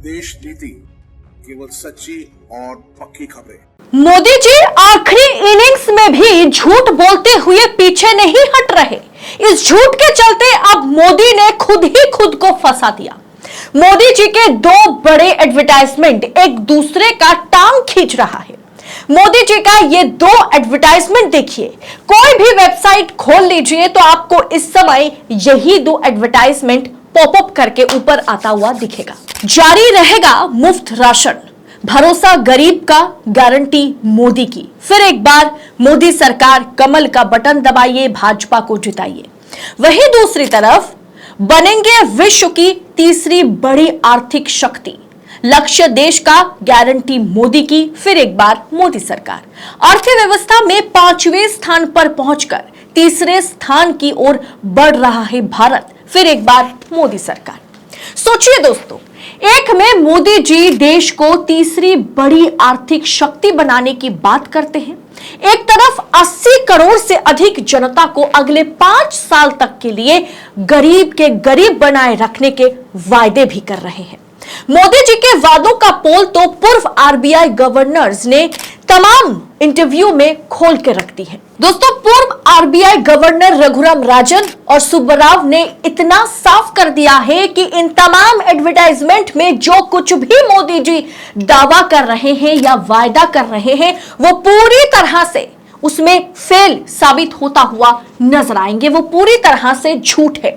देश नीति केवल सच्ची और पक्की खबरें। मोदी जी आखिरी इनिंग्स में भी झूठ बोलते हुए पीछे नहीं हट रहे। इस झूठ के चलते अब मोदी ने खुद ही खुद को फंसा दिया। मोदी जी के दो बड़े एडवर्टाइजमेंट एक दूसरे का टांग खींच रहा है। मोदी जी का ये दो एडवर्टाइजमेंट देखिए, कोई भी वेबसाइट खोल लीजिए तो आपको इस समय यही दो एडवर्टाइजमेंट पॉपअप करके ऊपर आता हुआ दिखेगा। जारी रहेगा मुफ्त राशन, भरोसा गरीब का, गारंटी मोदी की। फिर एक बार मोदी सरकार, कमल का बटन दबाइए, भाजपा को जिताइए। वहीं दूसरी तरफ बनेंगे विश्व की तीसरी बड़ी आर्थिक शक्ति, लक्ष्य देश का, गारंटी मोदी की। फिर एक बार मोदी सरकार, अर्थव्यवस्था में 5वें स्थान पर पहुंचकर तीसरे स्थान की ओर बढ़ रहा है भारत। फिर एक बार मोदी सरकार। सोचिए दोस्तों, एक में मोदी जी देश को तीसरी बड़ी आर्थिक शक्ति बनाने की बात करते हैं, एक तरफ 80 करोड़ से अधिक जनता को अगले 5 साल तक के लिए गरीब के गरीब बनाए रखने के वायदे भी कर रहे हैं। मोदी जी के वादों का पोल तो पूर्व आरबीआई गवर्नर्स ने तमाम इंटरव्यू में खोल के रख दी है। दोस्तों, पूर्व आरबीआई गवर्नर रघुराम राजन और सुब्बाराव ने इतना साफ कर दिया है कि इन तमाम एडवर्टाइजमेंट में जो कुछ भी मोदी जी दावा कर रहे हैं या वायदा कर रहे हैं, वो पूरी तरह से उसमें फेल साबित होता हुआ नजर आएंगे। वो पूरी तरह से झूठ है।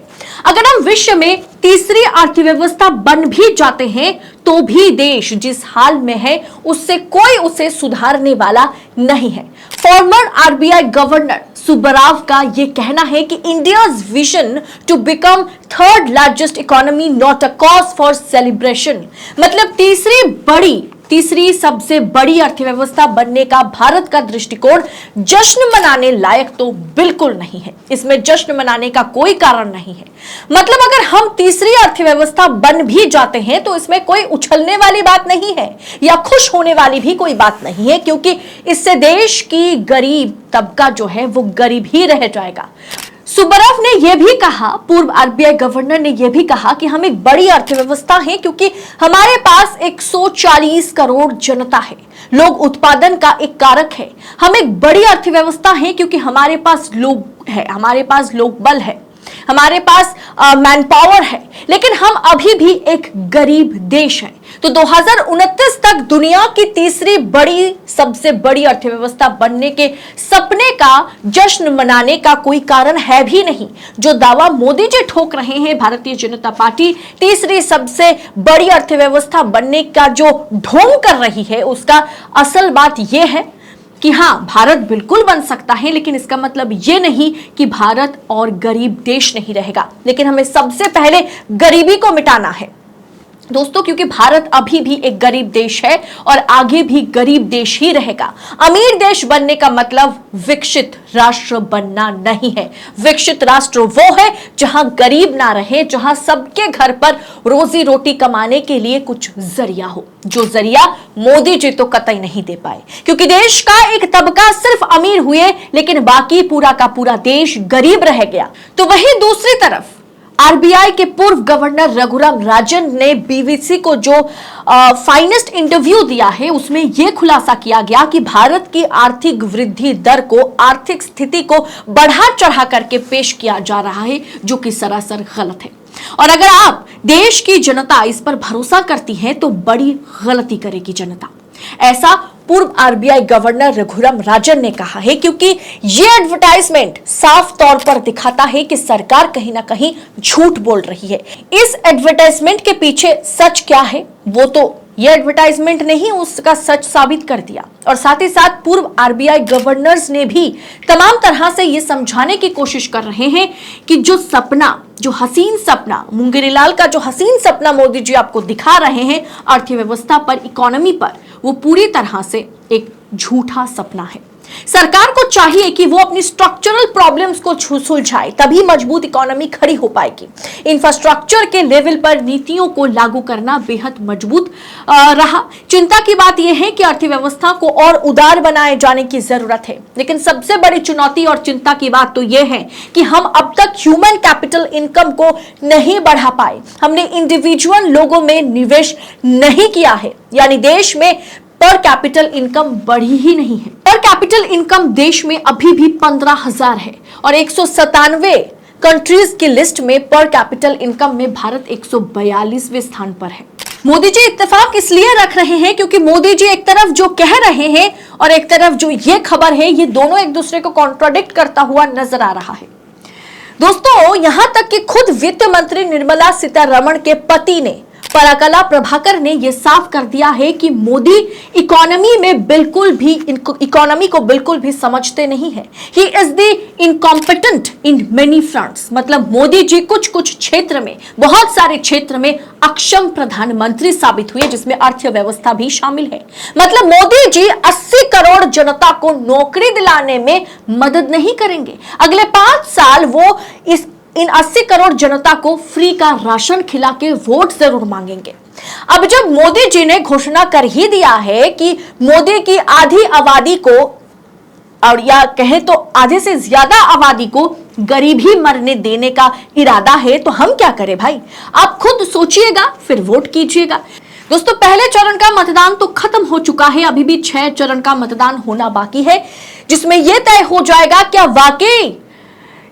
अगर हम विश्व में तीसरी अर्थव्यवस्था बन भी जाते हैं तो भी देश जिस हाल में है उससे कोई उसे सुधारने वाला नहीं है। फॉर्मर आरबीआई गवर्नर सुब्बाराव का यह कहना है कि India's vision to become third largest economy not a cause for celebration, मतलब तीसरी सबसे बड़ी अर्थव्यवस्था बनने का भारत का दृष्टिकोण जश्न मनाने लायक तो बिल्कुल नहीं है। इसमें जश्न मनाने का कोई कारण नहीं है। मतलब अगर हम तीसरी अर्थव्यवस्था बन भी जाते हैं तो इसमें कोई उछलने वाली बात नहीं है या खुश होने वाली भी कोई बात नहीं है, क्योंकि इससे देश की गरीब तबका जो है वो गरीब ही रह जाएगा। सुब्बाराव ने यह भी कहा, पूर्व आरबीआई गवर्नर ने यह भी कहा कि हम एक बड़ी अर्थव्यवस्था हैं क्योंकि हमारे पास 140 करोड़ जनता है। लोग उत्पादन का एक कारक है। हम एक बड़ी अर्थव्यवस्था हैं क्योंकि हमारे पास लोग है, हमारे पास लोक बल है, हमारे पास मैन पावर है, लेकिन हम अभी भी एक गरीब देश है। तो 2029 तक दुनिया की तीसरी बड़ी सबसे बड़ी अर्थव्यवस्था बनने के सपने का जश्न मनाने का कोई कारण है भी नहीं। जो दावा मोदी जी ठोक रहे हैं, भारतीय जनता पार्टी तीसरी सबसे बड़ी अर्थव्यवस्था बनने का जो ढोंग कर रही है, उसका असल बात यह है कि हाँ, भारत बिल्कुल बन सकता है, लेकिन इसका मतलब ये नहीं कि भारत और गरीब देश नहीं रहेगा। लेकिन हमें सबसे पहले गरीबी को मिटाना है दोस्तों, क्योंकि भारत अभी भी एक गरीब देश है और आगे भी गरीब देश ही रहेगा। अमीर देश बनने का मतलब विकसित राष्ट्र बनना नहीं है। विकसित राष्ट्र वो है जहां गरीब ना रहे, जहां सबके घर पर रोजी रोटी कमाने के लिए कुछ जरिया हो, जो जरिया मोदी जी तो कतई नहीं दे पाए, क्योंकि देश का एक तबका सिर्फ अमीर हुए लेकिन बाकी पूरा का पूरा देश गरीब रह गया। तो वहीं दूसरी तरफ आरबीआई के पूर्व गवर्नर रघुराम राजन ने बीबीसी को जो फाइनेस्ट इंटरव्यू दिया है, उसमें यह खुलासा किया गया कि भारत की आर्थिक वृद्धि दर को, आर्थिक स्थिति को बढ़ा चढ़ा करके पेश किया जा रहा है, जो कि सरासर गलत है। और अगर आप देश की जनता इस पर भरोसा करती है तो बड़ी गलती करेगी जनता, ऐसा पूर्व आरबीआई गवर्नर रघुराम राजन ने कहा है, क्योंकि यह एडवर्टाइजमेंट साफ तौर पर दिखाता है कि सरकार कहीं ना कहीं झूठ बोल रही है। इस एडवर्टाइजमेंट के पीछे सच क्या है वो तो यह एडवर्टाइजमेंट ने ही उसका सच साबित कर दिया। और साथ ही साथ पूर्व आरबीआई गवर्नर्स ने भी तमाम तरह से यह समझाने की कोशिश कर रहे हैं कि जो सपना, जो हसीन सपना, मुंगेरीलाल का जो हसीन सपना मोदी जी आपको दिखा रहे हैं अर्थव्यवस्था पर, इकोनॉमी पर, वो पूरी तरह से एक झूठा सपना है। सरकार को चाहिए कि वो अपनी स्ट्रक्चरल प्रॉब्लम्स को सुलझाए, तभी मजबूत इकोनॉमी खड़ी हो पाएगी। इंफ्रास्ट्रक्चर के लेवल पर नीतियों को लागू करना बेहद मजबूत रहा। चिंता की बात यह है कि अर्थव्यवस्था को और उदार बनाए जाने की जरूरत है, लेकिन सबसे बड़ी चुनौती और चिंता की बात तो यह है कि हम अब तक ह्यूमन कैपिटल इनकम को नहीं बढ़ा पाए। हमने इंडिविजुअल लोगों में निवेश नहीं किया है, यानी देश में पर कैपिटल इनकम बढ़ी ही नहीं है। पर कैपिटल इनकम देश में अभी भी 15,000 है और 197 कंट्रीज की लिस्ट में पर कैपिटल इनकम में भारत 142वें स्थान पर है। मोदी जी इत्तेफाक इसलिए रख रहे हैं क्योंकि मोदी जी एक तरफ जो कह रहे हैं और एक तरफ जो ये खबर है, ये दोनों एक दूसरे को कॉन्ट्राडिक्ट करता हुआ नजर आ रहा है। दोस्तों, यहां तक कि खुद वित्त मंत्री निर्मला सीतारमण के पति ने पराकला प्रभाकर ने यह साफ कर दिया है कि मोदी इकोनॉमी को बिल्कुल भी समझते नहीं है। He is the incompetent in many fronts. मतलब मोदी जी कुछ क्षेत्र में, बहुत सारे क्षेत्र में अक्षम प्रधानमंत्री साबित हुए, जिसमें अर्थव्यवस्था भी शामिल है। मतलब मोदी जी 80 करोड़ जनता को नौकरी दिलाने में मदद नहीं करेंगे। अगले 5 साल वो इन 80 करोड़ जनता को फ्री का राशन खिला के वोट जरूर मांगेंगे। अब जब मोदी जी ने घोषणा कर ही दिया है कि मोदी की आधी आबादी को, और या कहें तो आधे से ज्यादा आबादी को गरीबी मरने देने का इरादा है, तो हम क्या करें भाई? आप खुद सोचिएगा, फिर वोट कीजिएगा। दोस्तों, पहले चरण का मतदान तो खत्म हो चुका है, अभी भी 6 चरण का मतदान होना बाकी है, जिसमें यह तय हो जाएगा क्या वाकई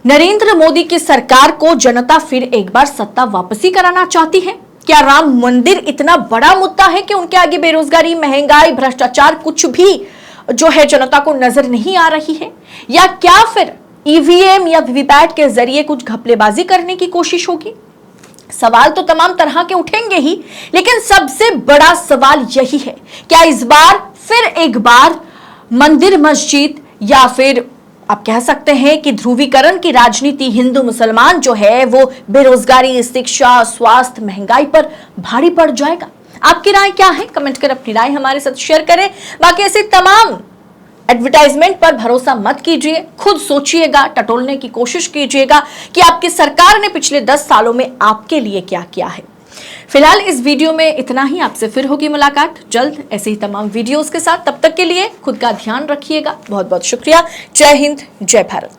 नरेंद्र मोदी की सरकार को जनता फिर एक बार सत्ता वापसी कराना चाहती है। क्या राम मंदिर इतना बड़ा मुद्दा है कि उनके आगे बेरोजगारी, महंगाई, भ्रष्टाचार कुछ भी जो है जनता को नजर नहीं आ रही है? या क्या फिर ईवीएम या वीवीपैट के जरिए कुछ घपलेबाजी करने की कोशिश होगी? सवाल तो तमाम तरह के उठेंगे ही, लेकिन सबसे बड़ा सवाल यही है, क्या इस बार फिर एक बार मंदिर मस्जिद या फिर आप कह सकते हैं कि ध्रुवीकरण की राजनीति हिंदू मुसलमान जो है वो बेरोजगारी, शिक्षा, स्वास्थ्य, महंगाई पर भारी पड़ जाएगा? आपकी राय क्या है? कमेंट कर अपनी राय हमारे साथ शेयर करें। बाकी ऐसे तमाम एडवर्टाइजमेंट पर भरोसा मत कीजिए, खुद सोचिएगा, टटोलने की कोशिश कीजिएगा कि आपकी सरकार ने पिछले 10 सालों में आपके लिए क्या किया है। फिलहाल इस वीडियो में इतना ही। आपसे फिर होगी मुलाकात जल्द ऐसे ही तमाम वीडियोस के साथ। तब तक के लिए खुद का ध्यान रखिएगा। बहुत बहुत शुक्रिया। जय हिंद, जय भारत।